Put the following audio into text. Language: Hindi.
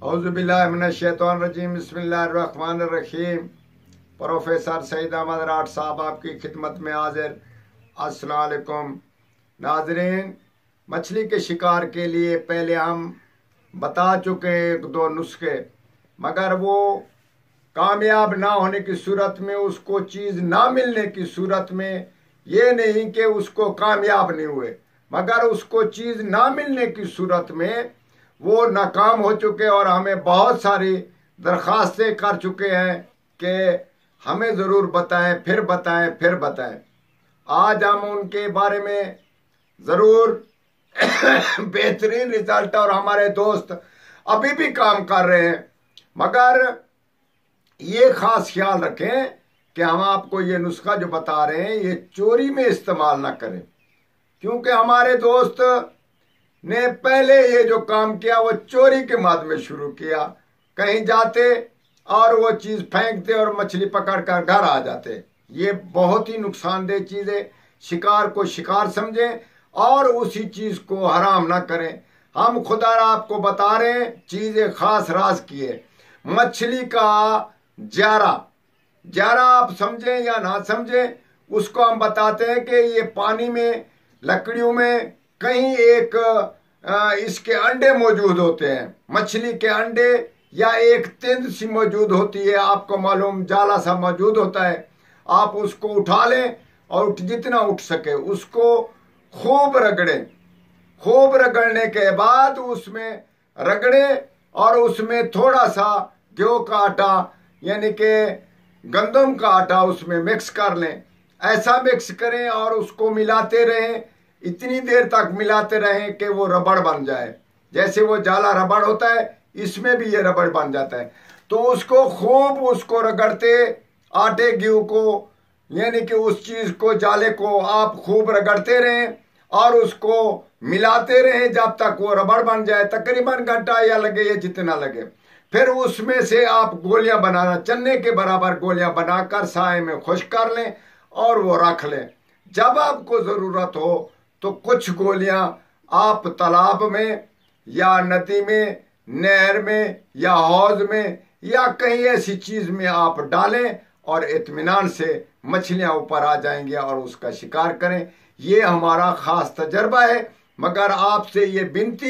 औज़ुबिल्लाहिमिनश्शैतानिर्रजीम बिस्मिल्लाहिर्रहमानिर्रहीम। प्रोफेसर सईद अहमद राठ साहब आपकी खिदमत में हाजिर। अस्सलाम वालेकुम नाज़रीन। मछली के शिकार के लिए पहले हम बता चुके हैं एक दो नुस्खे, मगर वो कामयाब ना होने की सूरत में, उसको चीज़ ना मिलने की सूरत में, ये नहीं कि उसको कामयाब नहीं हुए, मगर उसको चीज़ ना मिलने की सूरत में वो नाकाम हो चुके और हमें बहुत सारी दरख्वास्तें कर चुके हैं कि हमें ज़रूर बताएं, फिर बताएं, फिर बताएं। आज हम उनके बारे में ज़रूर बेहतरीन रिजल्ट, और हमारे दोस्त अभी भी काम कर रहे हैं, मगर ये खास ख्याल रखें कि हम आपको ये नुस्खा जो बता रहे हैं ये चोरी में इस्तेमाल ना करें, क्योंकि हमारे दोस्त ने पहले ये जो काम किया वो चोरी के माध्यम में शुरू किया। कहीं जाते और वो चीज़ फेंकते और मछली पकड़ कर घर आ जाते। ये बहुत ही नुकसानदेह चीज़ है। शिकार को शिकार समझें और उसी चीज़ को हराम ना करें। हम खुदा आपको बता रहे हैं चीज़ एक खास राज की है। मछली का जारा आप समझें या ना समझें, उसको हम बताते हैं कि ये पानी में, लकड़ियों में कहीं एक इसके अंडे मौजूद होते हैं। मछली के अंडे या एक तिंद सी मौजूद होती है, आपको मालूम, जाला सा मौजूद होता है। आप उसको उठा लें और जितना उठ सके उसको खूब रगड़ें। खूब रगड़ने के बाद उसमें रगड़ें और उसमें थोड़ा सा गेहूं का आटा यानी कि गंदम का आटा उसमें मिक्स कर लें। ऐसा मिक्स करें और उसको मिलाते रहें, इतनी देर तक मिलाते रहें कि वो रबड़ बन जाए। जैसे वो जाला रबड़ होता है, इसमें भी ये रबड़ बन जाता है। तो उसको खूब उसको रगड़ते, आटे गेहूं को यानी कि उस चीज को, जाले को आप खूब रगड़ते रहें और उसको मिलाते रहें जब तक वो रबड़ बन जाए। तकरीबन घंटा या लगे या जितना लगे। फिर उसमें से आप गोलियां बनाना, चने के बराबर गोलियां बनाकर साए में खुश्क कर लें और वो रख लें। जब आपको जरूरत हो तो कुछ गोलियां आप तालाब में या नदी में, नहर में या हौज में या कहीं ऐसी चीज में आप डालें और इत्मीनान से मछलियां ऊपर आ जाएंगी और उसका शिकार करें। ये हमारा खास तजर्बा है, मगर आपसे ये विनती